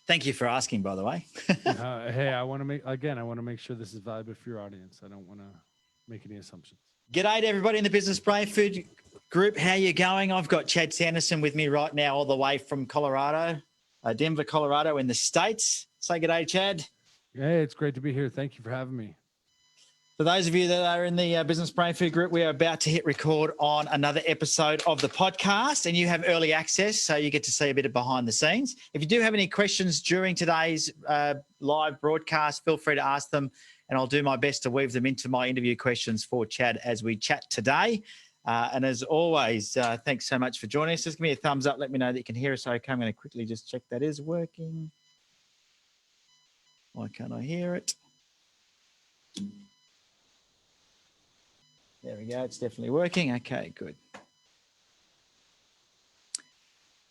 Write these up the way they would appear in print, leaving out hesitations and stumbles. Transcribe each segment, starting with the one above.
Thank you for asking, by the way. Hey, I want to make sure this is valuable for your audience. I don't want to make any assumptions. G'day to everybody in the Business Brain Food group. How you going? I've got Chad Sanderson with me right now, all the way from Colorado, Denver, Colorado in the States. Say g'day, Chad. Hey, it's great to be here. Thank you for having me. For those of you that are in the Business Brain Food group, we are about to hit record on another episode of the podcast, and you have early access, so you get to see a bit of behind the scenes. If you do have any questions during today's live broadcast, feel free to ask them, and I'll do my best to weave them into my interview questions for Chad as we chat today. And as always, thanks so much for joining us. Just give me a thumbs up. Let me know that you can hear us okay. I'm going to quickly just check that is working. Why can't I hear it? There we go. It's definitely working. Okay, good.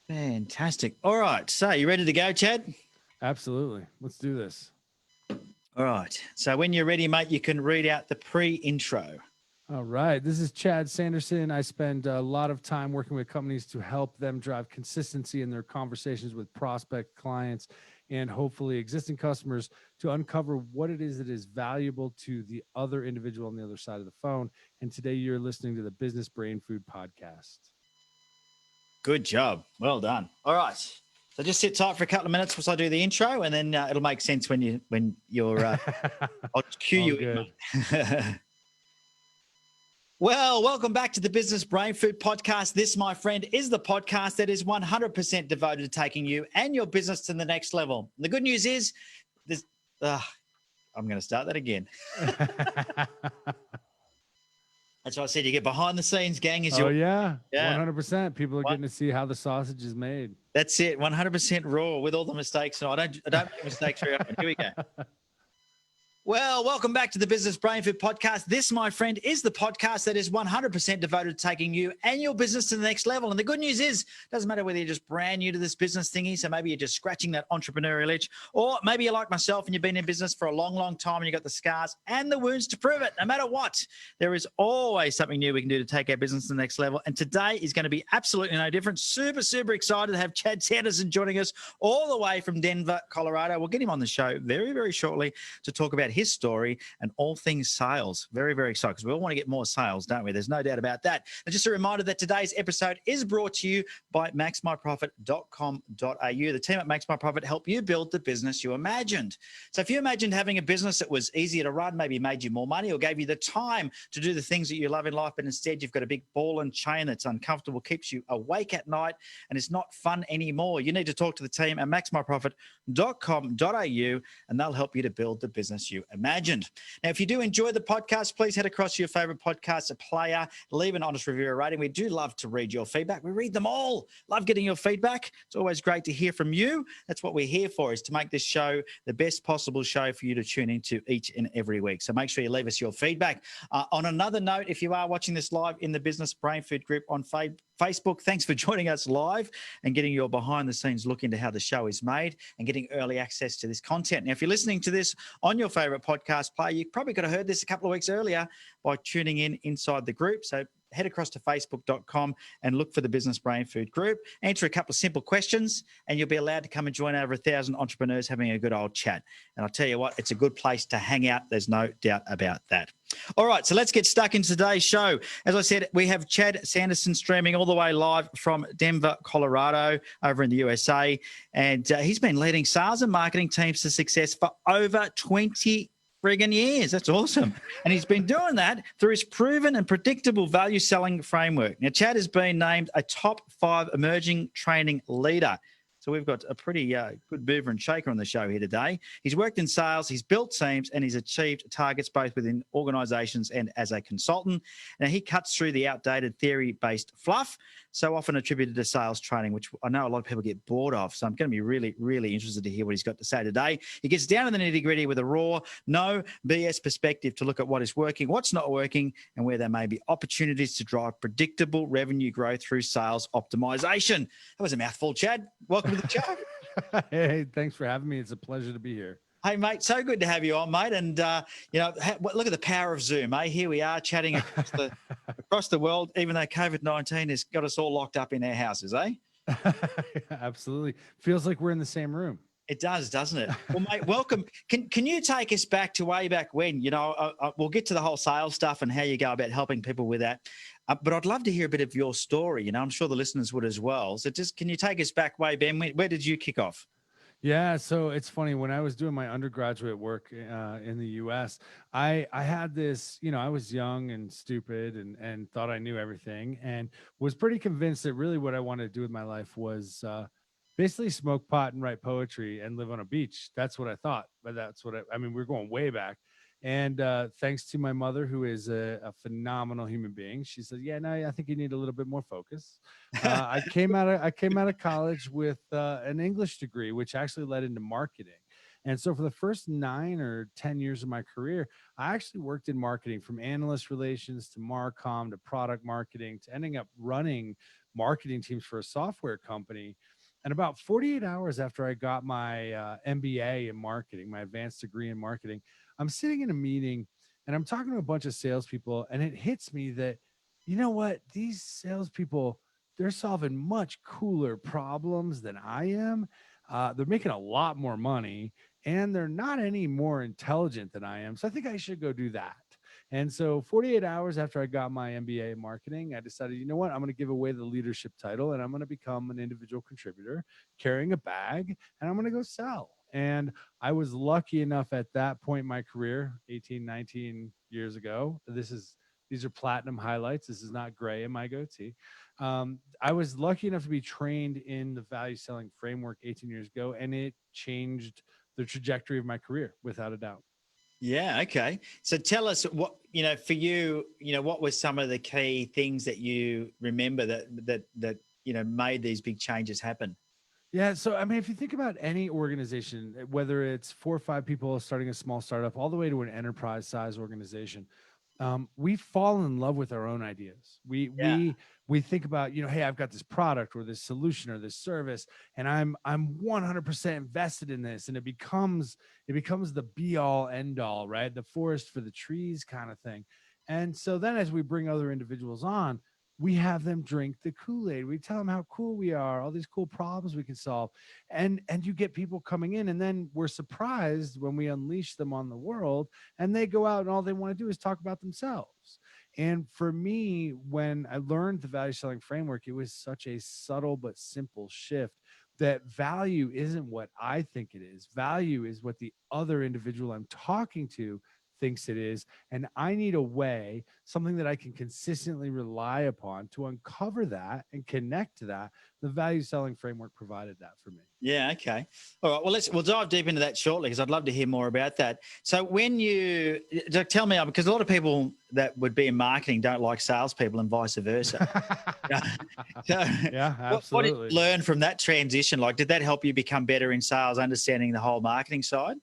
Fantastic. All right. So you ready to go, Chad? Absolutely. Let's do this. All right. So when you're ready, mate, you can read out the pre-intro. All right. This is Chad Sanderson. I spend a lot of time working with companies to help them drive consistency in their conversations with prospect clients and hopefully existing customers to uncover what it is that is valuable to the other individual on the other side of the phone. And today you're listening to the Business Brain Food Podcast. Good job. Well done. All right. So just sit tight for a couple of minutes while I do the intro, and then it'll make sense when you're I'll cue you in, mate. Well, welcome back to the Business Brain Food Podcast. This, my friend, is the podcast that is 100% devoted to taking you and your business to the next level. And the good news is, I'm going to start that again. That's what I said. You get behind the scenes, gang. Yeah, 100%. People are getting to see how the sausage is made. That's it, 100% raw with all the mistakes. No, I don't make mistakes very often. Here we go. Well, welcome back to the Business Brain Food Podcast. This, my friend, is the podcast that is 100% devoted to taking you and your business to the next level. And the good news is, it doesn't matter whether you're just brand new to this business thingy, so maybe you're just scratching that entrepreneurial itch, or maybe you're like myself and you've been in business for a long, long time and you've got the scars and the wounds to prove it. No matter what, there is always something new we can do to take our business to the next level. And today is going to be absolutely no different. Super, super excited to have Chad Sanderson joining us all the way from Denver, Colorado. We'll get him on the show very, very shortly to talk about his story and all things sales. Very, very excited because we all want to get more sales, don't we? There's no doubt about that. And just a reminder that today's episode is brought to you by maxmyprofit.com.au. The team at Max My Profit help you build the business you imagined. So if you imagined having a business that was easier to run, maybe made you more money or gave you the time to do the things that you love in life, but instead you've got a big ball and chain that's uncomfortable, keeps you awake at night, and it's not fun anymore, you need to talk to the team at maxmyprofit.com.au and they'll help you to build the business you imagined. Now, if you do enjoy the podcast, please head across to your favorite podcast player, leave an honest review or rating. We do love to read your feedback. We read them all. Love getting your feedback. It's always great to hear from you. That's what we're here for, is to make this show the best possible show for you to tune into each and every week. So make sure you leave us your feedback. On another note, if you are watching this live in the Business Brain Food group on Facebook, thanks for joining us live and getting your behind the scenes look into how the show is made and getting early access to this content. Now, if you're listening to this on your favorite podcast player, you probably could have heard this a couple of weeks earlier by tuning in inside the group. So head across to facebook.com and look for the Business Brain Food group. Answer a couple of simple questions and you'll be allowed to come and join over 1,000 entrepreneurs having a good old chat. And I'll tell you what, it's a good place to hang out. There's no doubt about that. All right, so let's get stuck into today's show. As I said, we have Chad Sanderson streaming all the way live from Denver, Colorado, over in the USA. And he's been leading sales and marketing teams to success for over 20 friggin' years. That's awesome. And he's been doing that through his proven and predictable value selling framework. Now, Chad has been named a top 5 emerging training leader. So we've got a pretty good mover and shaker on the show here today. He's worked in sales, he's built teams, and he's achieved targets both within organizations and as a consultant. Now, he cuts through the outdated theory-based fluff, so often attributed to sales training, which I know a lot of people get bored of. So I'm going to be really, really interested to hear what he's got to say today. He gets down to the nitty-gritty with a raw, no BS perspective to look at what is working, what's not working, and where there may be opportunities to drive predictable revenue growth through sales optimization. That was a mouthful, Chad. Welcome to the show. Hey, thanks for having me. It's a pleasure to be here. Hey, mate, so good to have you on, mate. And, look at the power of Zoom, eh? Here we are chatting across the world, even though COVID-19 has got us all locked up in our houses, eh? Absolutely. Feels like we're in the same room. It does, doesn't it? Well, mate, welcome. Can you take us back to way back when? We'll get to the whole sales stuff and how you go about helping people with that. But I'd love to hear a bit of your story. I'm sure the listeners would as well. So just can you take us back way, Ben? Where did you kick off? Yeah, so it's funny when I was doing my undergraduate work in the U.S. I had this, I was young and stupid and thought I knew everything, and was pretty convinced that really what I wanted to do with my life was basically smoke pot and write poetry and live on a beach. That's what I thought, but that's what I mean. We're going way back. And thanks to my mother, who is a phenomenal human being, she said, "Yeah, no, I think you need a little bit more focus." I came out of college with an English degree, which actually led into marketing. And so for the first 9 or 10 years of my career, I actually worked in marketing, from analyst relations to marcom to product marketing to ending up running marketing teams for a software company. And about 48 hours after I got my MBA in marketing, my advanced degree in marketing, I'm sitting in a meeting and I'm talking to a bunch of salespeople, and it hits me that, you know what, these salespeople, they're solving much cooler problems than I am. They're making a lot more money, and they're not any more intelligent than I am. So I think I should go do that. And so 48 hours after I got my MBA in marketing, I decided, you know what, I'm going to give away the leadership title and I'm going to become an individual contributor carrying a bag, and I'm going to go sell. And I was lucky enough at that point in my career, 18, 19 years ago. These are platinum highlights. This is not gray in my goatee. I was lucky enough to be trained in the value selling framework 18 years ago, and it changed the trajectory of my career without a doubt. Yeah. Okay. So tell us what, for you, what were some of the key things that you remember that made these big changes happen? Yeah. So, I mean, if you think about any organization, whether it's 4 or 5 people starting a small startup all the way to an enterprise size organization, we fall in love with our own ideas. Yeah. We think about, hey, I've got this product or this solution or this service, and I'm 100% invested in this, and it becomes the be all end all, right? The forest for the trees kind of thing. And so then, as we bring other individuals on, we have them drink the Kool-Aid. We tell them how cool we are, all these cool problems we can solve. And you get people coming in, and then we're surprised when we unleash them on the world, and they go out and all they want to do is talk about themselves. And for me, when I learned the value selling framework, it was such a subtle but simple shift that value isn't what I think it is. Value is what the other individual I'm talking to thinks it is. And I need a way, something that I can consistently rely upon to uncover that and connect to that. The value selling framework provided that for me. Yeah. Okay. All right. Well, we'll dive deep into that shortly because I'd love to hear more about that. So when tell me, because a lot of people that would be in marketing don't like salespeople and vice versa. So Yeah, what did absolutely. you learn from that transition? Like, did that help you become better in sales, understanding the whole marketing side?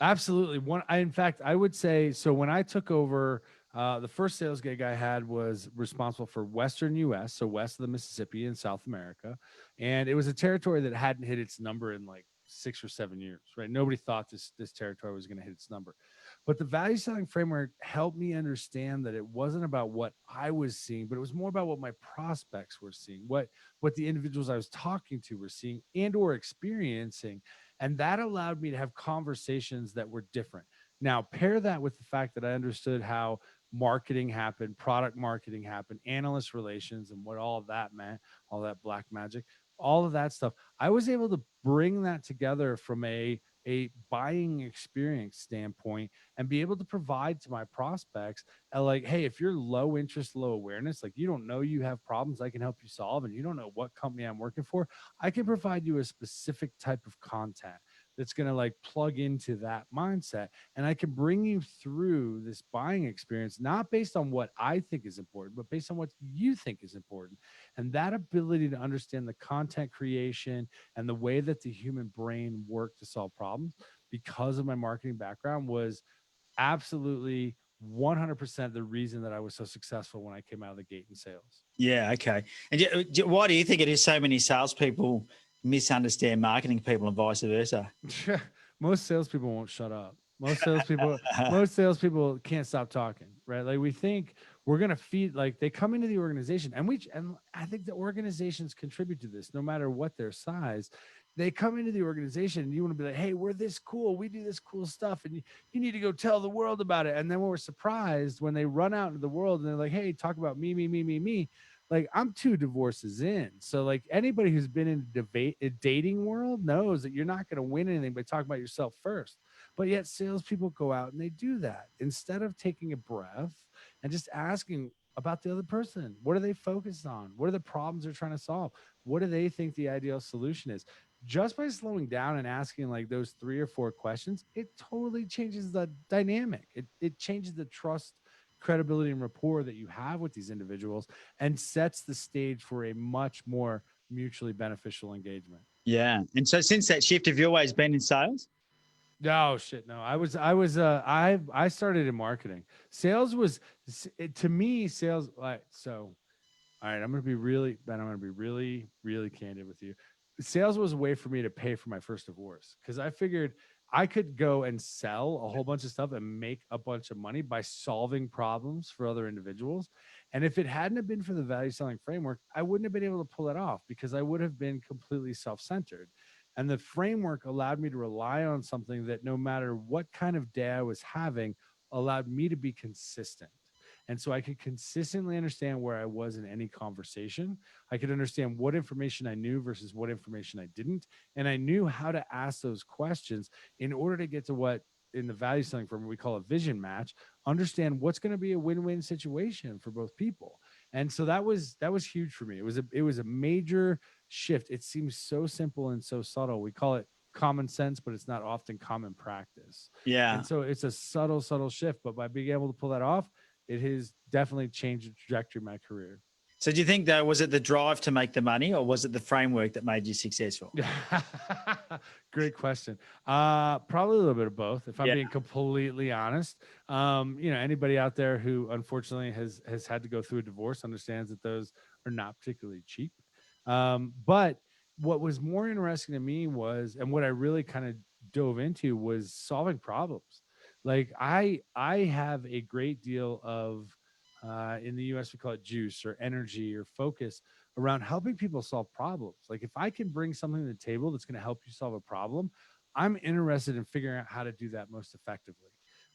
Absolutely. In fact, I would say so. When I took over, the first sales gig I had was responsible for Western U.S., so west of the Mississippi in South America, and it was a territory that hadn't hit its number in like 6 or 7 years. Right? Nobody thought this territory was going to hit its number, but the value selling framework helped me understand that it wasn't about what I was seeing, but it was more about what my prospects were seeing, what the individuals I was talking to were seeing and or experiencing. And that allowed me to have conversations that were different. Now, pair that with the fact that I understood how marketing happened, product marketing happened, analyst relations, and what all of that meant, all that black magic, all of that stuff. I was able to bring that together from a buying experience standpoint and be able to provide to my prospects like, hey, if you're low interest, low awareness, like you don't know you have problems I can help you solve, and you don't know what company I'm working for, I can provide you a specific type of content that's going to like plug into that mindset. And I can bring you through this buying experience, not based on what I think is important, but based on what you think is important. And that ability to understand the content creation and the way that the human brain worked to solve problems because of my marketing background was absolutely 100% the reason that I was so successful when I came out of the gate in sales. Yeah. Okay. And why do you think it is so many salespeople misunderstand marketing people and vice versa? Most salespeople won't shut up. Most salespeople can't stop talking, right? Like we think we're gonna feed, like they come into the organization, and I think the organizations contribute to this, no matter what their size. they come into the organization and you want to be like, hey, we're this cool. We do this cool stuff. And you need to go tell the world about it. And then we're surprised when they run out into the world and they're like, hey, talk about me, me, me, me, me. Like I'm 2 divorces in. So like anybody who's been in a dating world knows that you're not going to win anything by talking about yourself first. But yet salespeople go out and they do that instead of taking a breath and just asking about the other person. What are they focused on? What are the problems they're trying to solve? What do they think the ideal solution is? Just by slowing down and asking like those 3 or 4 questions, it totally changes the dynamic. It changes the trust, credibility, and rapport that you have with these individuals and sets the stage for a much more mutually beneficial engagement. Yeah. And so since that shift, have you always been in sales? No shit. No, I started in marketing. Sales was to me, sales like, so all right, I'm going to be really, Ben, I'm going to be really, really candid with you. Sales was a way for me to pay for my first divorce because I figured I could go and sell a whole bunch of stuff and make a bunch of money by solving problems for other individuals. And if it hadn't have been for the value selling framework, I wouldn't have been able to pull it off because I would have been completely self-centered. And the framework allowed me to rely on something that no matter what kind of day I was having, allowed me to be consistent. And so I could consistently understand where I was in any conversation. I could understand what information I knew versus what information I didn't. And I knew how to ask those questions in order to get to what in the value selling firm we call a vision match, understand what's going to be a win-win situation for both people. And so that was huge for me. It was a major shift. It seems so simple and so subtle. We call it common sense, but it's not often common practice. Yeah. And so it's a subtle shift, but by being able to pull that off, it has definitely changed the trajectory of my career. So do you think though, was it the drive to make the money or was it the framework that made you successful? Great question. Probably a little bit of both, if I'm Yeah. being completely honest. Anybody out there who unfortunately has had to go through a divorce understands that those are not particularly cheap. But what was more interesting to me was, and what I really kind of dove into was solving problems. Like I have a great deal of in the US we call it juice or energy or focus around helping people solve problems. Like if I can bring something to the table that's going to help you solve a problem, I'm interested in figuring out how to do that most effectively.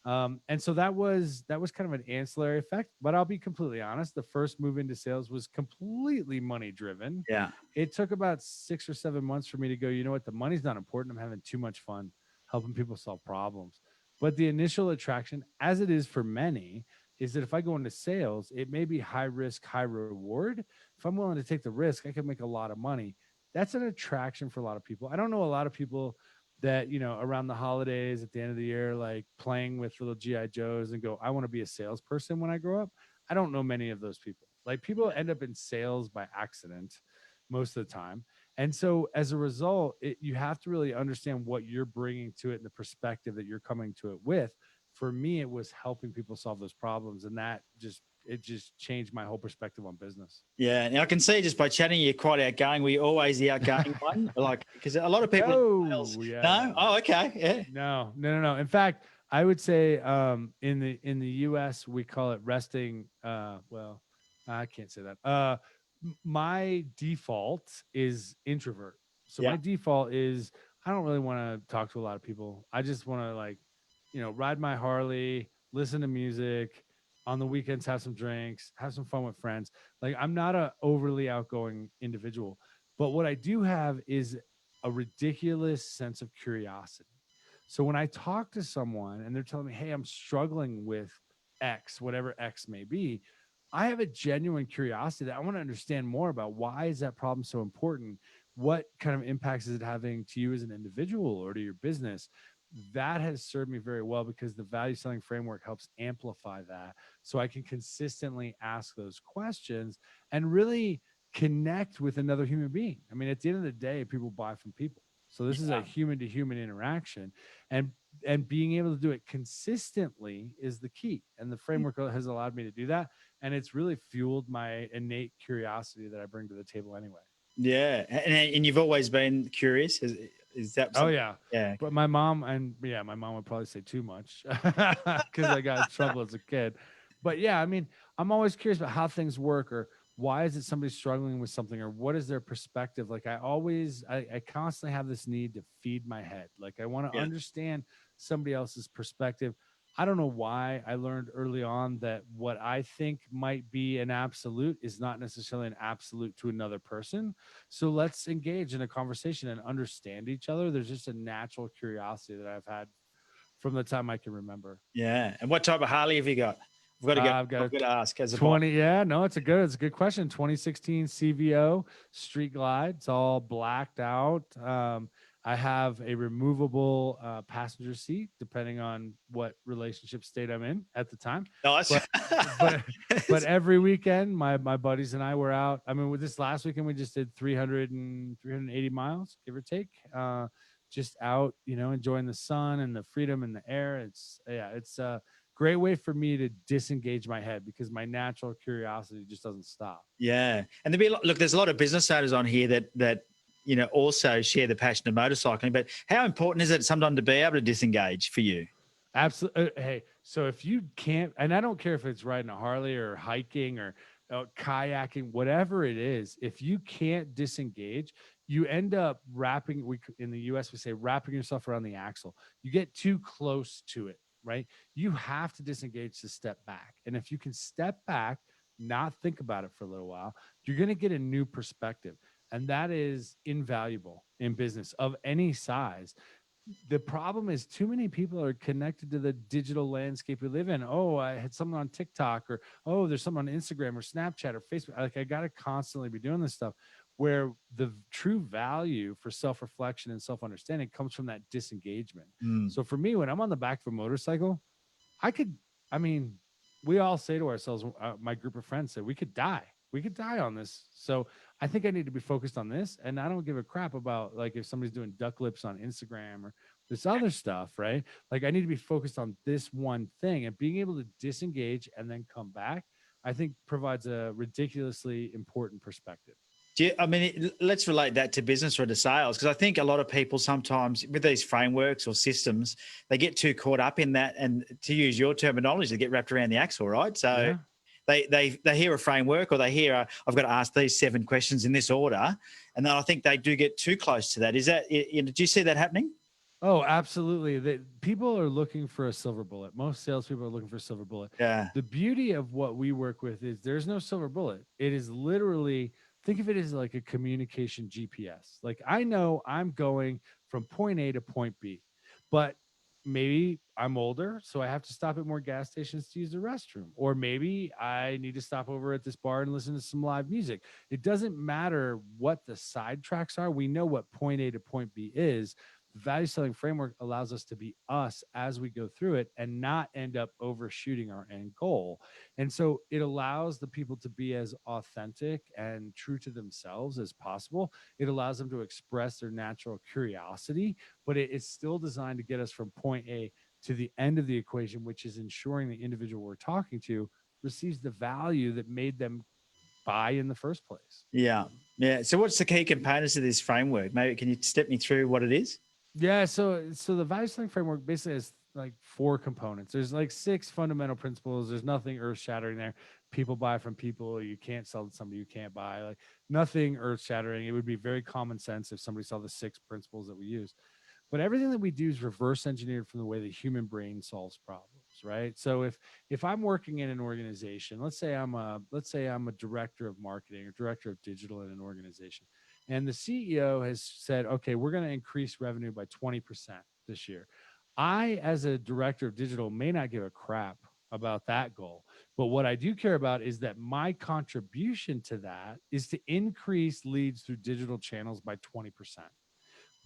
And so that was kind of an ancillary effect. But I'll be completely honest, the first move into sales was completely money driven. Yeah. It took about 6 or 7 months for me to go, you know what, the money's not important. I'm having too much fun helping people solve problems. But the initial attraction, as it is for many, is that if I go into sales, it may be high risk, high reward. If I'm willing to take the risk, I can make a lot of money. That's an attraction for a lot of people. I don't know a lot of people that, around the holidays at the end of the year, like playing with little GI Joes and go, I want to be a salesperson when I grow up. I don't know many of those people. Like people end up in sales by accident most of the time. And so as a result, you have to really understand what you're bringing to it and the perspective that you're coming to it with. For me, it was helping people solve those problems. And it just changed my whole perspective on business. Yeah. And I can see just by chatting, you're quite outgoing. Were you always the outgoing one? Like, because a lot of people in sales, Yeah, no? no. Oh, okay. Yeah. No. In fact, I would say in the US we call it resting. Well, I can't say that. My default is introvert. So Yeah. my default is I don't really want to talk to a lot of people. I just want to ride my Harley, listen to music, on the weekends have some drinks, have some fun with friends. Like I'm not a overly outgoing individual, but what I do have is a ridiculous sense of curiosity. So when I talk to someone and they're telling me, "Hey, I'm struggling with X, whatever X may be," I have a genuine curiosity that I want to understand more about why is that problem so important? What kind of impacts is it having to you as an individual or to your business? That has served me very well because the value selling framework helps amplify that. So I can consistently ask those questions and really connect with another human being. I mean, at the end of the day, people buy from people. So this is a human to human interaction. And being able to do it consistently is the key. And the framework has allowed me to do that. And it's really fueled my innate curiosity that I bring to the table anyway. Yeah. And you've always been curious. Is that Oh something? yeah. Yeah. But my mom would probably say too much because I got in trouble as a kid. But yeah, I mean, I'm always curious about how things work or why is it somebody struggling with something, or what is their perspective? Like I constantly have this need to feed my head. Like I want to Yeah. understand somebody else's perspective. I don't know why. I learned early on that what I think might be an absolute is not necessarily an absolute to another person. So let's engage in a conversation and understand each other. There's just a natural curiosity that I've had from the time I can remember. Yeah. And what type of Harley have you got? I've got I've got to ask as a buyer. 20. Yeah, no, it's a good question. 2016 CVO Street Glide. It's all blacked out. I have a removable passenger seat, depending on what relationship state I'm in at the time. Nice. But but but every weekend, my buddies and I were out. I mean, with this last weekend, we just did 380 miles, give or take. Just out, enjoying the sun and the freedom and the air. It's great way for me to disengage my head because my natural curiosity just doesn't stop. Yeah. And look, there's a lot of business owners on here that also share the passion of motorcycling. But how important is it sometimes to be able to disengage for you? Absolutely. Hey, so if you can't, and I don't care if it's riding a Harley or hiking or kayaking, whatever it is, if you can't disengage, you end up wrapping. In the U.S. we say wrapping yourself around the axle. You get too close to it, right? You have to disengage to step back, and if you can step back, not think about it for a little while, you're going to get a new perspective, and that is invaluable in business of any size. The problem is too many people are connected to the digital landscape we live in. Oh, I had someone on TikTok, or oh, there's someone on Instagram or Snapchat or Facebook. Like I got to constantly be doing this stuff, where the true value for self-reflection and self-understanding comes from that disengagement. Mm. So for me, when I'm on the back of a motorcycle, I could, I mean, we all say to ourselves, my group of friends said, we could die. We could die on this. So I think I need to be focused on this. And I don't give a crap about like if somebody's doing duck lips on Instagram or this other stuff, right? Like I need to be focused on this one thing, and being able to disengage and then come back, I think provides a ridiculously important perspective. Let's relate that to business or to sales, because I think a lot of people sometimes with these frameworks or systems, they get too caught up in that. And to use your terminology, they get wrapped around the axle, right? So Yeah. they hear a framework, or they hear, I've got to ask these 7 questions in this order. And then I think they do get too close to that. Do you see that happening? Oh, absolutely. People are looking for a silver bullet. Most salespeople are looking for a silver bullet. Yeah. The beauty of what we work with is there's no silver bullet. It is literally, think of it as like a communication GPS. Like I know I'm going from point A to point B, but maybe I'm older, so I have to stop at more gas stations to use the restroom. Or maybe I need to stop over at this bar and listen to some live music. It doesn't matter what the side tracks are. We know what point A to point B is. The value selling framework allows us to be us as we go through it and not end up overshooting our end goal. And so it allows the people to be as authentic and true to themselves as possible. It allows them to express their natural curiosity, but it is still designed to get us from point A to the end of the equation, which is ensuring the individual we're talking to receives the value that made them buy in the first place. Yeah. Yeah. So what's the key components of this framework? Maybe can you step me through what it is? Yeah, so the value selling framework basically has like 4 components. There's like 6 fundamental principles. There's nothing earth shattering there. People buy from people. You can't sell to somebody you can't buy. Like nothing earth shattering. It would be very common sense if somebody saw the 6 principles that we use. But everything that we do is reverse engineered from the way the human brain solves problems, right? So if I'm working in an organization, let's say I'm a director of marketing or director of digital in an organization, and the CEO has said, okay, we're going to increase revenue by 20% this year. I, as a director of digital, may not give a crap about that goal. But what I do care about is that my contribution to that is to increase leads through digital channels by 20%.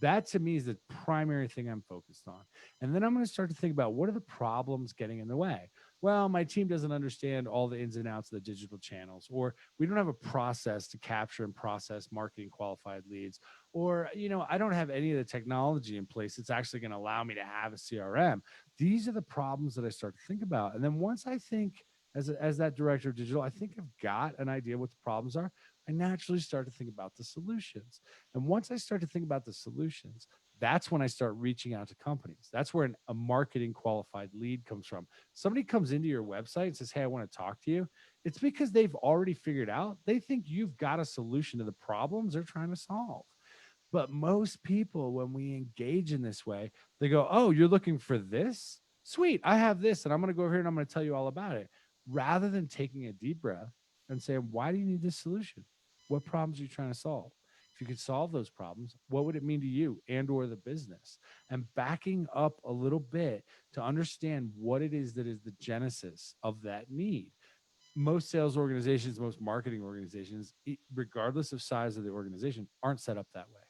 That to me is the primary thing I'm focused on. And then I'm going to start to think about what are the problems getting in the way? Well, my team doesn't understand all the ins and outs of the digital channels, or we don't have a process to capture and process marketing qualified leads, or, I don't have any of the technology in place that's actually going to allow me to have a CRM. These are the problems that I start to think about. And then once I think as that director of digital, I think I've got an idea what the problems are. I naturally start to think about the solutions. And once I start to think about the solutions, That's when I start reaching out to companies. That's where a marketing qualified lead comes from. Somebody comes into your website and says, hey, I want to talk to you. It's because they've already figured out, they think you've got a solution to the problems they're trying to solve. But most people, when we engage in this way, they go, oh, you're looking for this? Sweet, I have this, and I'm going to go over here and I'm going to tell you all about it. Rather than taking a deep breath and saying, why do you need this solution? What problems are you trying to solve? If you could solve those problems, what would it mean to you and or the business? And backing up a little bit to understand what it is that is the genesis of that need. Most sales organizations, most marketing organizations, regardless of size of the organization, aren't set up that way.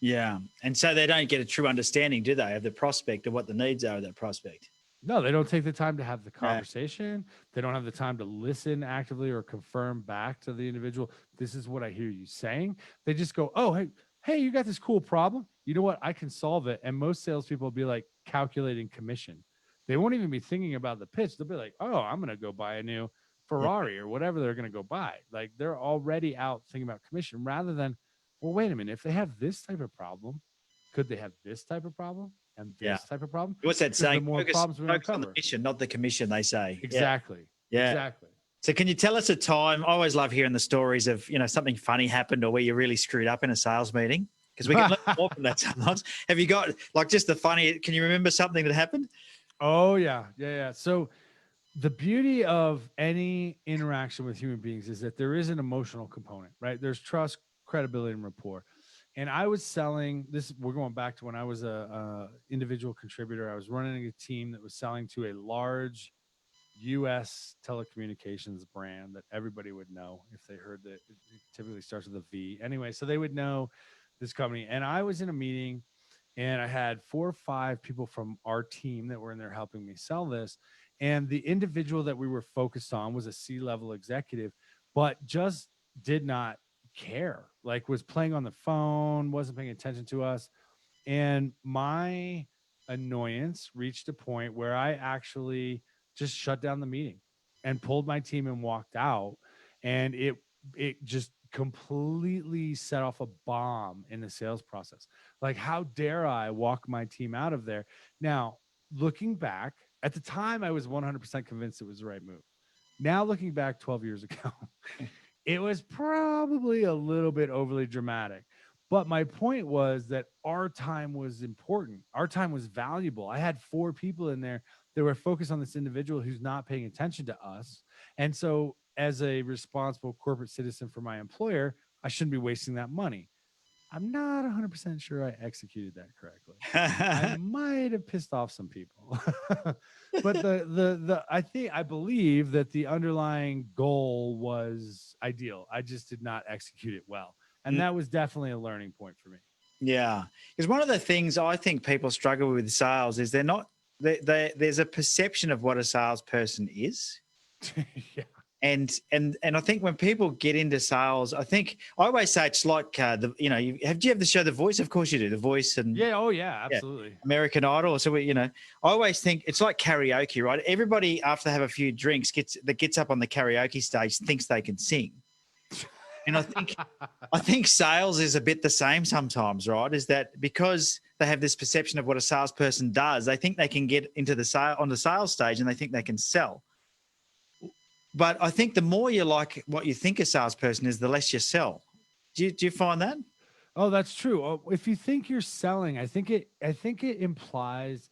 Yeah. And so they don't get a true understanding, do they, of the prospect, of what the needs are of that prospect? No, they don't take the time to have the conversation. They don't have the time to listen actively or confirm back to the individual, this is what I hear you saying. They just go, oh, hey, you got this cool problem. You know what? I can solve it. And most salespeople will be like calculating commission. They won't even be thinking about the pitch. They'll be like, oh, I'm going to go buy a new Ferrari or whatever they're going to go buy. Like they're already out thinking about commission rather than, well, wait a minute. If they have this type of problem, could they have this type of problem? And this type of problem. What's that saying? The more problems we focus on uncover. the mission, not the commission, they say. Exactly. Yeah. Exactly. So can you tell us a time? I always love hearing the stories of, something funny happened or where you really screwed up in a sales meeting, because we can learn more from that sometimes. Have you got like just the funny, can you remember something that happened? Oh yeah. Yeah. So the beauty of any interaction with human beings is that there is an emotional component, right? There's trust, credibility, and rapport. And I was selling this. We're going back to when I was a individual contributor. I was running a team that was selling to a large U.S. telecommunications brand that everybody would know if they heard that it typically starts with a V. Anyway, so they would know this company. And I was in a meeting and I had 4 or 5 people from our team that were in there helping me sell this. And the individual that we were focused on was a C-level executive, but just did not care, like was playing on the phone, wasn't paying attention to us. And my annoyance reached a point where I actually just shut down the meeting and pulled my team and walked out. And it just completely set off a bomb in the sales process. Like, how dare I walk my team out of there? Now, looking back, at the time, I was 100% convinced it was the right move. Now, looking back 12 years ago, it was probably a little bit overly dramatic. But my point was that our time was important. Our time was valuable. I had 4 people in there that were focused on this individual who's not paying attention to us. And so as a responsible corporate citizen for my employer, I shouldn't be wasting that money. I'm not 100% sure I executed that correctly. I might have pissed off some people. But I believe that the underlying goal was ideal. I just did not execute it well. And that was definitely a learning point for me. Yeah. Because one of the things I think people struggle with sales is there's a perception of what a salesperson is. Yeah. And I think when people get into sales, I always say it's like do you have the show The Voice? Of course you do, The Voice, and absolutely. American Idol. So I always think it's like karaoke, right? Everybody after they have a few drinks gets up on the karaoke stage thinks they can sing, and I think sales is a bit the same sometimes, right? Is that because they have this perception of what a salesperson does, they think they can get into on the sales stage and they think they can sell. But I think the more you like what you think a salesperson is, the less you sell. Do you find that? Oh, that's true. If you think you're selling, I think it implies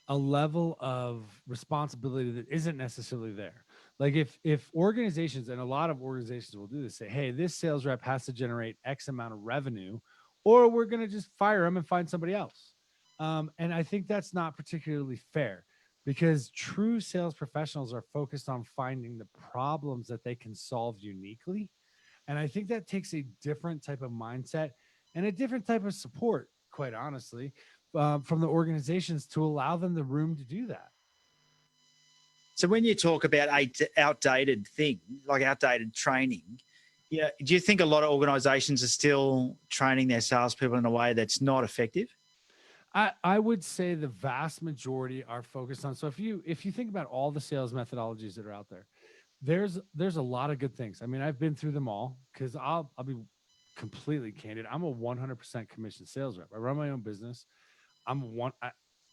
a level of responsibility that isn't necessarily there. Like if organizations, and a lot of organizations will do this, say, hey, this sales rep has to generate X amount of revenue, or we're going to just fire them and find somebody else. And I think that's not particularly fair, because true sales professionals are focused on finding the problems that they can solve uniquely. And I think that takes a different type of mindset and a different type of support, quite honestly, from the organizations to allow them the room to do that. So when you talk about outdated thing, like outdated training, do you think a lot of organizations are still training their salespeople in a way that's not effective? I would say the vast majority are focused on. So if you think about all the sales methodologies that are out there, there's a lot of good things. I mean, I've been through them all, because I'll be completely candid. I'm a 100% commission sales rep. I run my own business.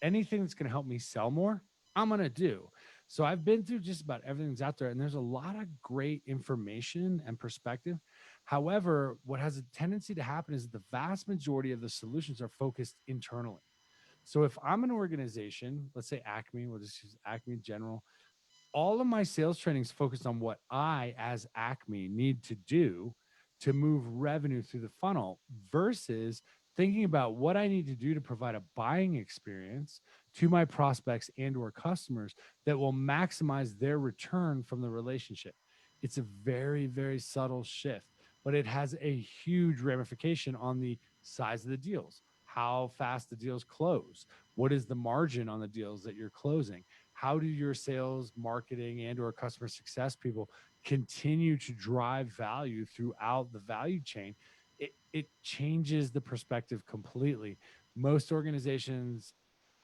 Anything that's going to help me sell more, I'm going to do. So I've been through just about everything that's out there, and there's a lot of great information and perspective. However, what has a tendency to happen is the vast majority of the solutions are focused internally. So if I'm an organization, let's say Acme, we'll just use Acme in general, all of my sales training is focused on what I, as Acme, need to do to move revenue through the funnel versus thinking about what I need to do to provide a buying experience to my prospects and or customers that will maximize their return from the relationship. It's a very, very subtle shift, but it has a huge ramification on the size of the deals, how fast the deals close, what is the margin on the deals that you're closing, how do your sales, marketing, and or customer success people continue to drive value throughout the value chain? It changes the perspective completely. Most organizations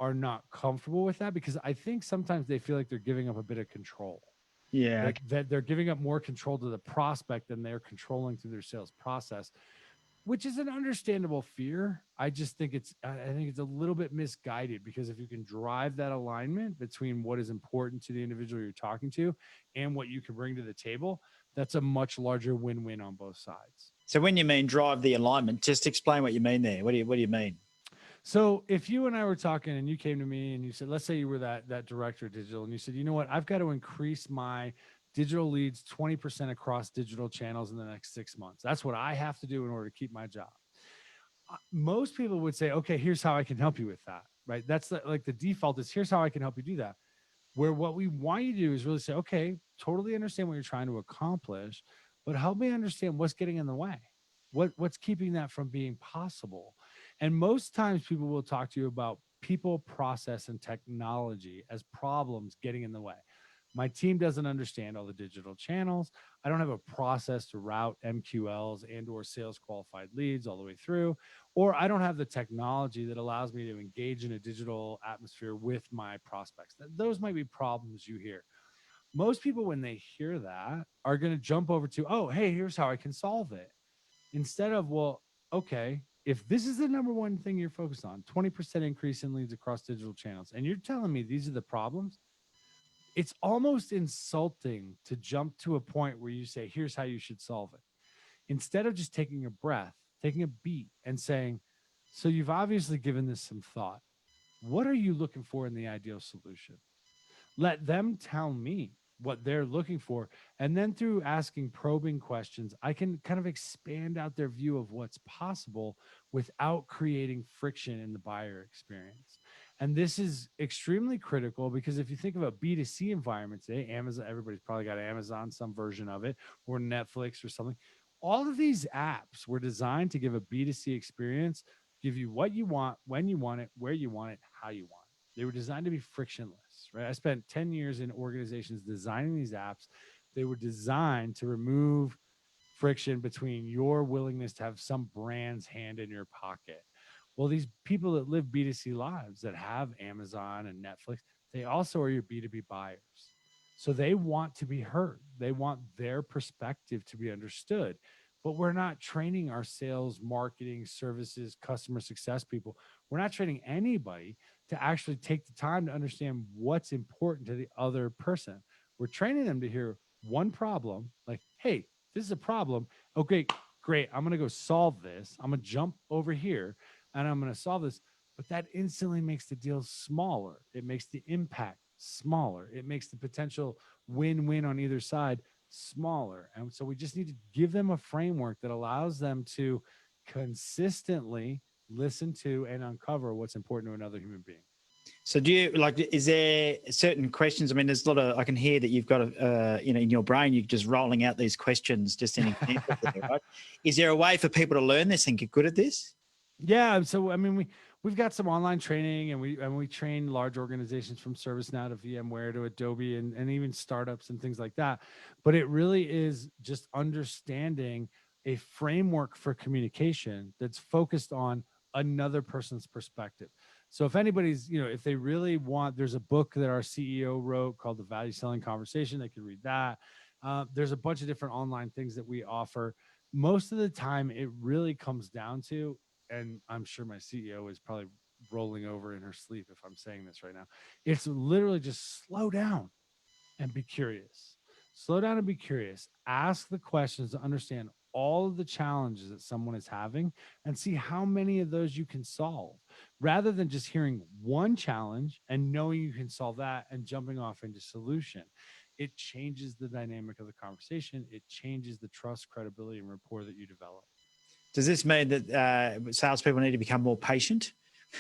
are not comfortable with that because I think sometimes they feel like they're giving up a bit of control, Yeah. that they're giving up more control to the prospect than they're controlling through their sales process, which is an understandable fear. I just think I think it's a little bit misguided, because if you can drive that alignment between what is important to the individual you're talking to and what you can bring to the table, that's a much larger win-win on both sides. So when you mean drive the alignment, just explain what you mean there. What do you mean? So if you and I were talking and you came to me and you said, let's say you were that director of digital, and you said, you know what, I've got to increase my digital leads 20% across digital channels in the next 6 months. That's what I have to do in order to keep my job. Most people would say, okay, here's how I can help you with that, right? That's like the default is, here's how I can help you do that. Where what we want you to do is really say, okay, totally understand what you're trying to accomplish, but help me understand what's getting in the way. What's keeping that from being possible? And most times people will talk to you about people, process, and technology as problems getting in the way. My team doesn't understand all the digital channels. I don't have a process to route MQLs and or sales qualified leads all the way through, or I don't have the technology that allows me to engage in a digital atmosphere with my prospects. Those might be problems you hear. Most people, when they hear that, are going to jump over to, oh, hey, here's how I can solve it. Instead of, well, okay, if this is the number one thing you're focused on, 20% increase in leads across digital channels, and you're telling me these are the problems, it's almost insulting to jump to a point where you say, here's how you should solve it. Instead of just taking a breath, taking a beat and saying, so you've obviously given this some thought. What are you looking for in the ideal solution? Let them tell me what they're looking for. And then through asking probing questions, I can kind of expand out their view of what's possible without creating friction in the buyer experience. And this is extremely critical because if you think of a B2C environment today, Amazon, everybody's probably got Amazon, some version of it, or Netflix or something. All of these apps were designed to give a B2C experience, give you what you want, when you want it, where you want it, how you want it. They were designed to be frictionless, right? I spent 10 years in organizations designing these apps. They were designed to remove friction between your willingness to have some brand's hand in your pocket. Well, these people that live B2C lives that have Amazon and Netflix, they also are your B2B buyers. So they want to be heard. They want their perspective to be understood. But we're not training our sales, marketing, services, customer success people. We're not training anybody to actually take the time to understand what's important to the other person. We're training them to hear one problem, like, hey, this is a problem. Okay, great. I'm going to go solve this. I'm going to jump over here and I'm going to solve this. But that instantly makes the deal smaller. It makes the impact smaller. It makes the potential win-win on either side smaller. And so we just need to give them a framework that allows them to consistently listen to and uncover what's important to another human being. So do you like, is there certain questions? I mean, there's a lot of, I can hear that you've got, in your brain, you're just rolling out these questions, just in examples there, right? Is there a way for people to learn this and get good at this? Yeah. So, I mean, we've got some online training and we train large organizations from ServiceNow to VMware to Adobe and even startups and things like that. But it really is just understanding a framework for communication that's focused on another person's perspective. So if anybody's, if they really want, there's a book that our CEO wrote called The Value Selling Conversation. They can read that. There's a bunch of different online things that we offer. most of the time it really comes down to, and I'm sure my CEO is probably rolling over in her sleep if I'm saying this right now, it's literally just slow down and be curious. Slow down and be curious. Ask the questions to understand all of the challenges that someone is having and see how many of those you can solve, rather than just hearing one challenge and knowing you can solve that and jumping off into solution. It changes the dynamic of the conversation. It changes the trust, credibility, and rapport that you develop. Does this mean that salespeople need to become more patient?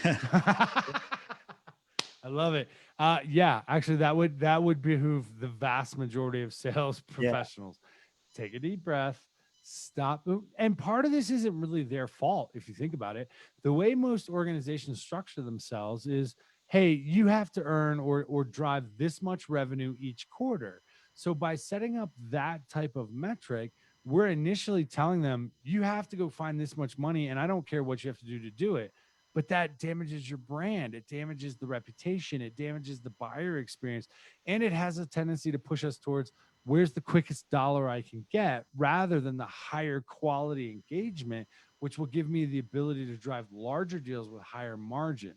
I love it. Yeah, actually, that would behoove the vast majority of sales Yeah. professionals. Take a deep breath, stop. And part of this isn't really their fault if you think about it. The way most organizations structure themselves is, hey, you have to earn or drive this much revenue each quarter. So by setting up that type of metric, we're initially telling them you have to go find this much money, and I don't care what you have to do it. But that damages your brand. It damages the reputation. It damages the buyer experience. And it has a tendency to push us towards where's the quickest dollar I can get, rather than the higher quality engagement, which will give me the ability to drive larger deals with higher margin.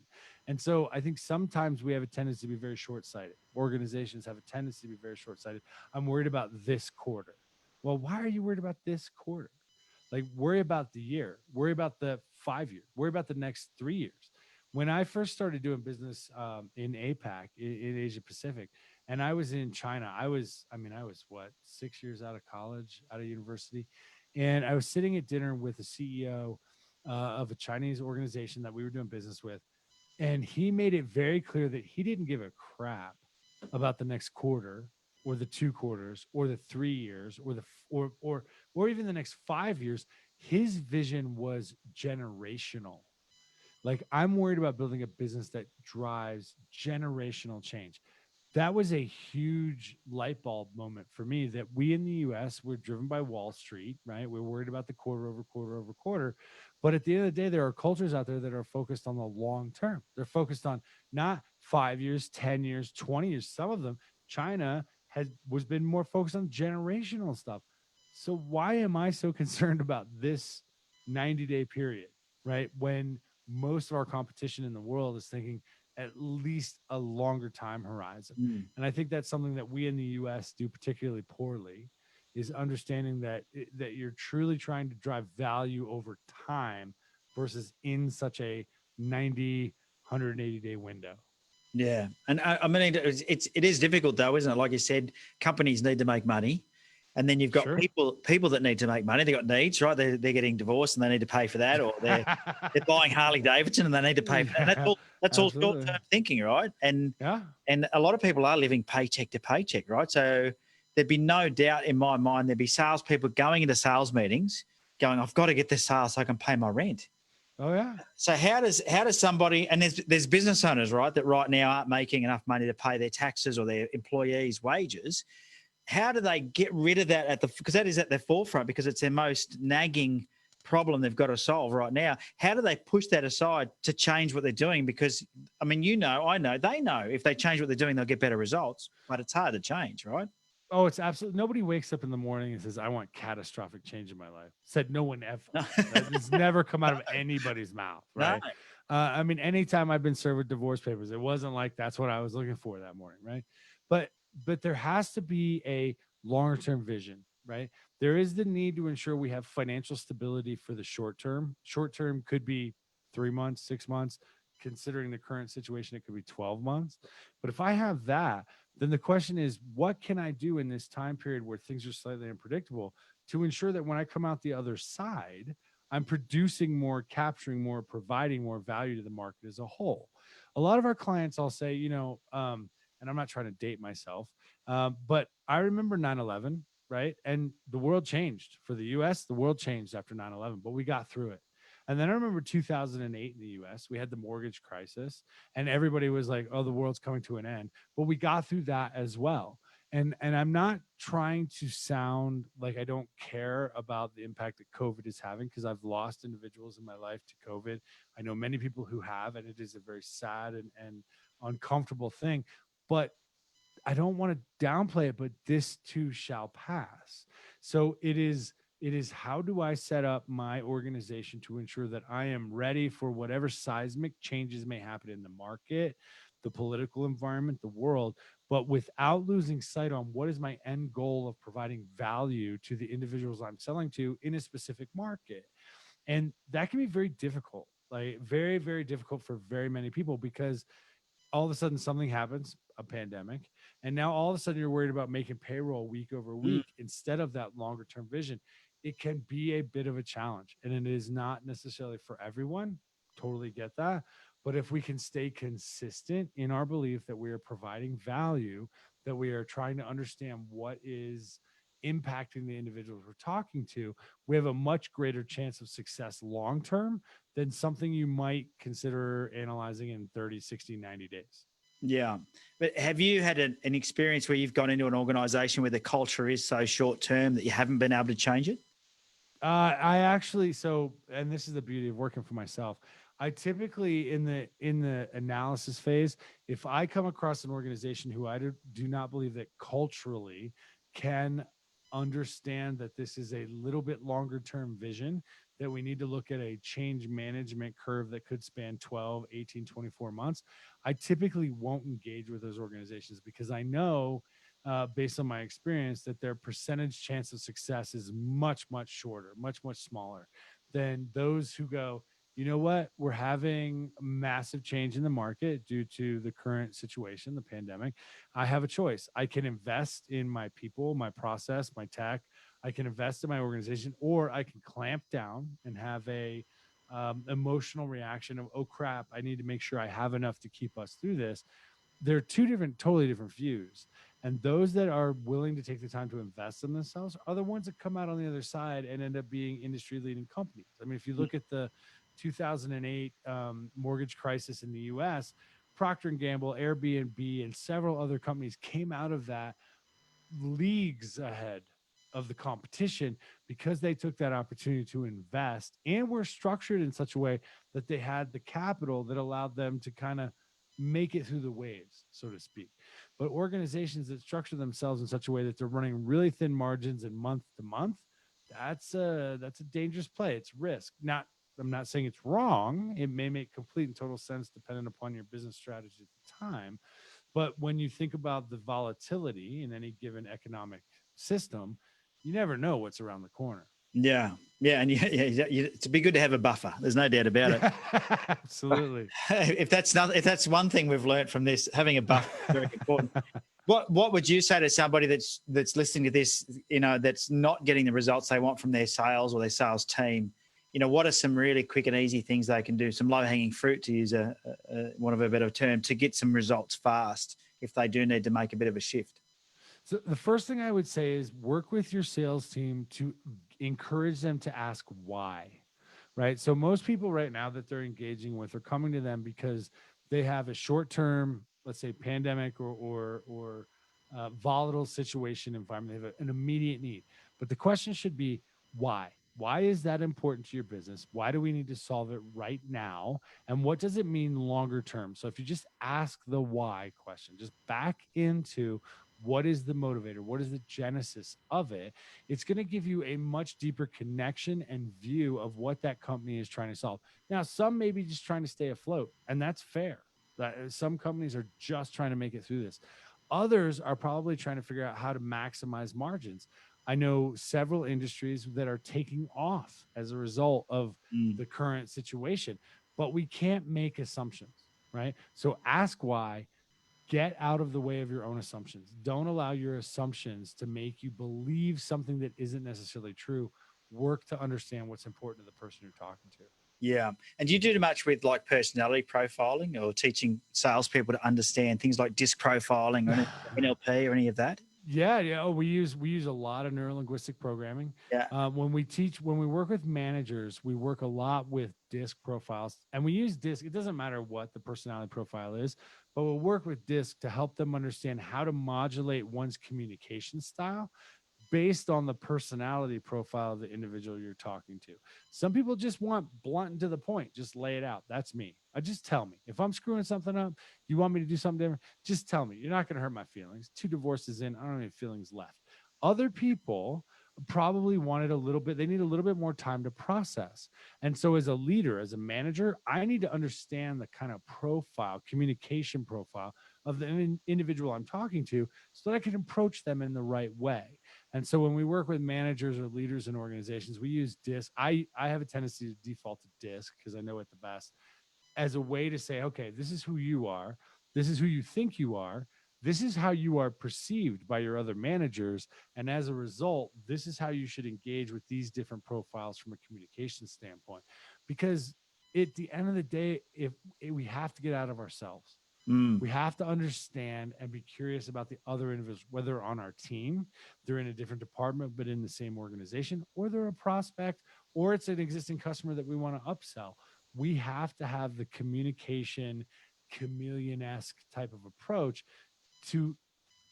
And so I think sometimes we have a tendency to be very short-sighted. Organizations have a tendency to be very short-sighted. I'm worried about this quarter. Well, why are you worried about this quarter? Like, worry about the year, worry about the 5 years, worry about the next 3 years. When I first started doing business in APAC, in Asia Pacific, and I was in China, I was what, 6 years out of college, out of university. And I was sitting at dinner with the CEO of a Chinese organization that we were doing business with. And he made it very clear that he didn't give a crap about the next quarter or the 2 quarters or the 3 years or or even the next 5 years. His vision was generational. Like, I'm worried about building a business that drives generational change. That was a huge light bulb moment for me, that we in the US, we're driven by Wall Street, right? We're worried about the quarter over quarter over quarter. But at the end of the day, there are cultures out there that are focused on the long term. They're focused on not 5 years, 10 years, 20 years. Some of them, China was been more focused on generational stuff. So why am I so concerned about this 90-day period, right? When most of our competition in the world is thinking at least a longer time horizon. Mm. And I think that's something that we in the US do particularly poorly, is understanding that that you're truly trying to drive value over time versus in such a 90, 180-day window. Yeah, and I mean, it is difficult though, isn't it? Like you said, companies need to make money, and then you've got Sure. people that need to make money. They've got needs, right? They're getting divorced and they need to pay for that, or they're buying Harley Davidson and they need to pay for that. And Yeah, that's all short absolutely. term thinking, right? Yeah. And a lot of people are living paycheck to paycheck, right? So there'd be no doubt in my mind there'd be salespeople going into sales meetings, going, "I've got to get this sale so I can pay my rent." Oh yeah. So how does somebody, and there's business owners, right, that right now aren't making enough money to pay their taxes or their employees' wages. How do they get rid of that because that is at their forefront, because it's their most nagging problem they've got to solve right now. How do they push that aside to change what they're doing? Because I mean, I know, they know if they change what they're doing, they'll get better results, but it's hard to change, right? Oh, it's absolutely, nobody wakes up in the morning and says, I want catastrophic change in my life. Said no one ever. No. It's never come out of anybody's mouth, No. right? I mean, anytime I've been served with divorce papers, it wasn't like that's what I was looking for that morning, right? But there has to be a longer term vision, right? There is the need to ensure we have financial stability for the short term. Short term could be 3 months, 6 months. Considering the current situation, it could be 12 months. But if I have that, then the question is, what can I do in this time period where things are slightly unpredictable to ensure that when I come out the other side, I'm producing more, capturing more, providing more value to the market as a whole? A lot of our clients, I'll say, and I'm not trying to date myself, but I remember 9/11, right? And the world changed for the US. The world changed after 9/11, but we got through it. And then I remember 2008 in the US, we had the mortgage crisis, and everybody was like, oh, the world's coming to an end. But we got through that as well. And I'm not trying to sound like I don't care about the impact that COVID is having, because I've lost individuals in my life to COVID. I know many people who have, and it is a very sad and uncomfortable thing. But I don't want to downplay it, but this too shall pass. So it is It is, how do I set up my organization to ensure that I am ready for whatever seismic changes may happen in the market, the political environment, the world, but without losing sight on what is my end goal of providing value to the individuals I'm selling to in a specific market. And that can be very difficult, like very, very difficult for very many people, because all of a sudden something happens, a pandemic, and now all of a sudden you're worried about making payroll week over Mm. week instead of that longer term vision. It can be a bit of a challenge, and it is not necessarily for everyone. Totally get that. But if we can stay consistent in our belief that we are providing value, that we are trying to understand what is impacting the individuals we're talking to, we have a much greater chance of success long term than something you might consider analyzing in 30, 60, 90 days. Yeah. But have you had an experience where you've gone into an organization where the culture is so short term that you haven't been able to change it? I actually, so, and this is the beauty of working for myself. I typically in the analysis phase, if I come across an organization who I do not believe that culturally can understand that this is a little bit longer term vision, that we need to look at a change management curve that could span 12, 18, 24 months, I typically won't engage with those organizations, because I know, based on my experience, that their percentage chance of success is much, much shorter, much, much smaller than those who go, you know what, we're having massive change in the market due to the current situation, the pandemic. I have a choice. I can invest in my people, my process, my tech. I can invest in my organization, or I can clamp down and have a emotional reaction of, oh crap, I need to make sure I have enough to keep us through this. They're two different, totally different views. And those that are willing to take the time to invest in themselves are the ones that come out on the other side and end up being industry leading companies. I mean, if you look at the 2008 mortgage crisis in the US, Procter and Gamble, Airbnb, and several other companies came out of that leagues ahead of the competition, because they took that opportunity to invest and were structured in such a way that they had the capital that allowed them to kind of make it through the waves, so to speak. But organizations that structure themselves in such a way that they're running really thin margins and month to month, that's a dangerous play. It's risk. Not, I'm not saying it's wrong. It may make complete and total sense depending upon your business strategy at the time, but when you think about the volatility in any given economic system, you never know what's around the corner. Yeah. Yeah. And it'd be good to have a buffer. There's no doubt about it. Yeah, absolutely. If that's one thing we've learned from this, having a buffer is very important. What would you say to somebody that's listening to this, that's not getting the results they want from their sales or their sales team? What are some really quick and easy things they can do, some low-hanging fruit, to use a one of a better term, to get some results fast if they do need to make a bit of a shift? So the first thing I would say is work with your sales team to encourage them to ask why, right? So most people right now that they're engaging with are coming to them because they have a short-term, let's say, pandemic or volatile situation environment. They have an immediate need, but the question should be why. Why is that important to your business? Why do we need to solve it right now? And what does it mean longer term? So if you just ask the why question, just back into what is the motivator, what is the genesis of it, it's going to give you a much deeper connection and view of what that company is trying to solve. Now, some may be just trying to stay afloat, and that's fair. Some companies are just trying to make it through this. Others are probably trying to figure out how to maximize margins. I know several industries that are taking off as a result of the current situation, but we can't make assumptions, right? So ask why, get out of the way of your own assumptions. Don't allow your assumptions to make you believe something that isn't necessarily true. Work to understand what's important to the person you're talking to. Yeah. And do you do much with like personality profiling or teaching salespeople to understand things like disc profiling or NLP or any of that? Yeah. Oh, we use a lot of neurolinguistic programming. Yeah. When we work with managers, we work a lot with disc profiles, and we use disc. It doesn't matter what the personality profile is, but we'll work with disc to help them understand how to modulate one's communication style based on the personality profile of the individual you're talking to. Some people just want blunt and to the point, just lay it out. That's me. Just tell me. If I'm screwing something up, you want me to do something different, just tell me. You're not going to hurt my feelings. 2 divorces in, I don't have any feelings left. Other people probably wanted a little bit, they need a little bit more time to process. And so as a leader, as a manager, I need to understand the kind of profile, communication profile of the individual I'm talking to so that I can approach them in the right way. And so when we work with managers or leaders in organizations, we use DISC. I have a tendency to default to DISC because I know it the best, as a way to say, okay, this is who you are. This is who you think you are. This is how you are perceived by your other managers. And as a result, this is how you should engage with these different profiles from a communication standpoint. Because at the end of the day, if we have to get out of ourselves, we have to understand and be curious about the other individuals, whether on our team, they're in a different department, but in the same organization, or they're a prospect, or it's an existing customer that we want to upsell. We have to have the communication chameleon-esque type of approach to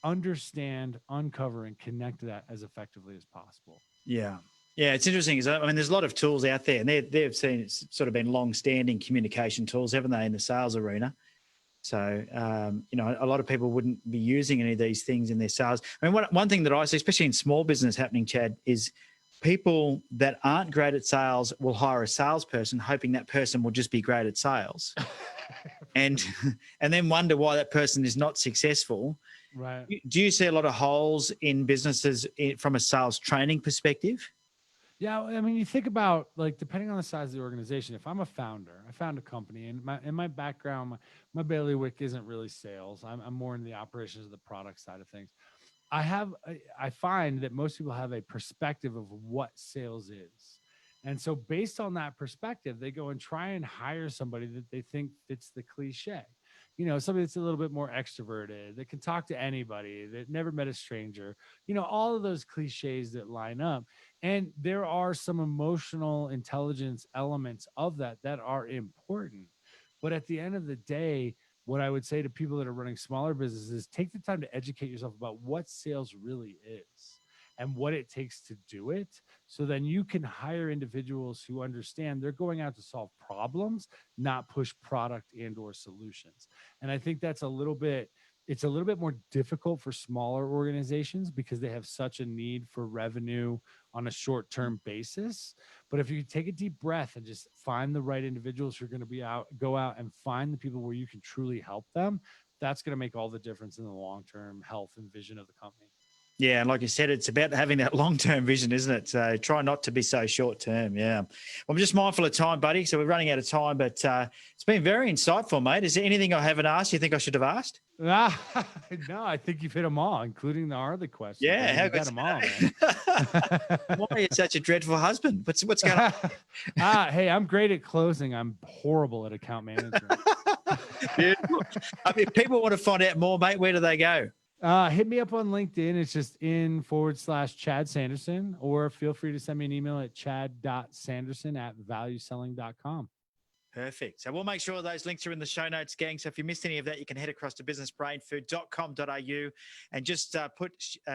understand, uncover, and connect to that as effectively as possible. Yeah. Yeah, it's interesting. I mean, there's a lot of tools out there, and they've seen it's sort of been long-standing communication tools, haven't they, in the sales arena? So, a lot of people wouldn't be using any of these things in their sales. I mean, one thing that I see, especially in small business happening, Chad, is people that aren't great at sales will hire a salesperson hoping that person will just be great at sales and then wonder why that person is not successful. Right. Do you see a lot of holes in businesses from a sales training perspective? Yeah, I mean, you think about, like, depending on the size of the organization. If I'm a founder, I found a company, and my background, my bailiwick isn't really sales. I'm more in the operations of the product side of things. I find that most people have a perspective of what sales is. And so based on that perspective, they go and try and hire somebody that they think fits the cliche. Somebody that's a little bit more extroverted, that can talk to anybody, that never met a stranger, all of those cliches that line up. And there are some emotional intelligence elements of that are important. But at the end of the day, what I would say to people that are running smaller businesses, take the time to educate yourself about what sales really is and what it takes to do it. So then you can hire individuals who understand they're going out to solve problems, not push product and or solutions. And I think it's a little bit more difficult for smaller organizations because they have such a need for revenue on a short-term basis. But if you take a deep breath and just find the right individuals who are going to go out and find the people where you can truly help them, that's going to make all the difference in the long-term health and vision of the company. Yeah, and like you said, it's about having that long-term vision, isn't it? So try not to be so short-term. Yeah. Well, I'm just mindful of time, buddy. So we're running out of time, but it's been very insightful, mate. Is there anything I haven't asked you think I should have asked? No, I think you've hit them all, including the Harley questions. Yeah, how you got them all, man. Why are you such a dreadful husband? What's going on? Hey, I'm great at closing. I'm horrible at account management. Beautiful. I mean, if people want to find out more, mate, where do they go? Hit me up on LinkedIn. It's just in/Chad Sanderson, or feel free to send me an email at chad.sanderson@valueselling.com. Perfect. So we'll make sure those links are in the show notes, gang. So if you missed any of that, you can head across to businessbrainfood.com.au and just put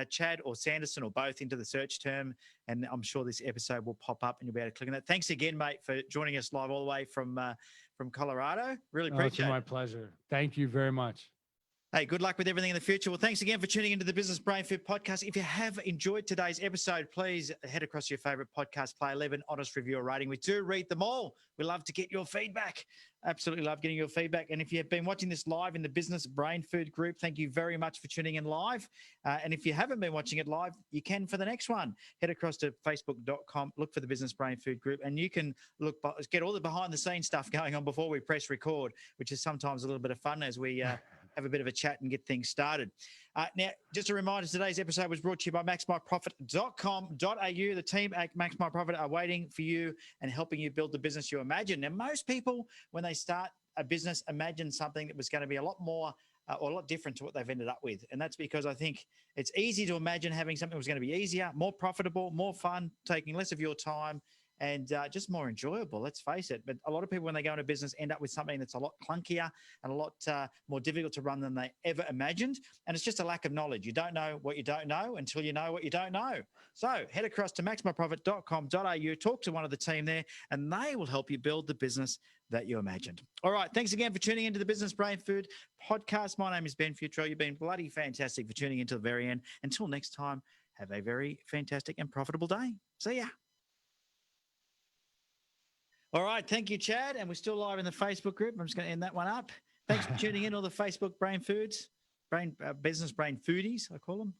Chad or Sanderson or both into the search term. And I'm sure this episode will pop up and you'll be able to click on that. Thanks again, mate, for joining us live all the way from Colorado. Really appreciate it. It's my pleasure. Thank you very much. Hey, good luck with everything in the future. Well, thanks again for tuning into the Business Brain Food podcast. If you have enjoyed today's episode, please head across to your favorite podcast player, leave an honest review or rating. We do read them all. We love to get your feedback. Absolutely love getting your feedback. And if you've been watching this live in the Business Brain Food group, thank you very much for tuning in live. And if you haven't been watching it live, you can for the next one. Head across to facebook.com, look for the Business Brain Food group, and you can get all the behind the scenes stuff going on before we press record, which is sometimes a little bit of fun as we have a bit of a chat and get things started. Now, just a reminder, today's episode was brought to you by maxmyprofit.com.au. The team at Max My Profit are waiting for you and helping you build the business you imagine. Now, most people, when they start a business, imagine something that was going to be a lot more or a lot different to what they've ended up with. And that's because I think it's easy to imagine having something that was going to be easier, more profitable, more fun, taking less of your time, and just more enjoyable, let's face it. But a lot of people, when they go into business, end up with something that's a lot clunkier and a lot more difficult to run than they ever imagined. And it's just a lack of knowledge. You don't know what you don't know until you know what you don't know. So head across to maxmyprofit.com.au, talk to one of the team there, and they will help you build the business that you imagined. All right. Thanks again for tuning into the Business Brain Food podcast. My name is Ben Futrell. You've been bloody fantastic for tuning into the very end. Until next time, Have a very fantastic and profitable day. See ya. All right. Thank you, Chad. And we're still live in the Facebook group. I'm just going to end that one up. Thanks for tuning in, all the Facebook brain foods, business brain foodies, I call them.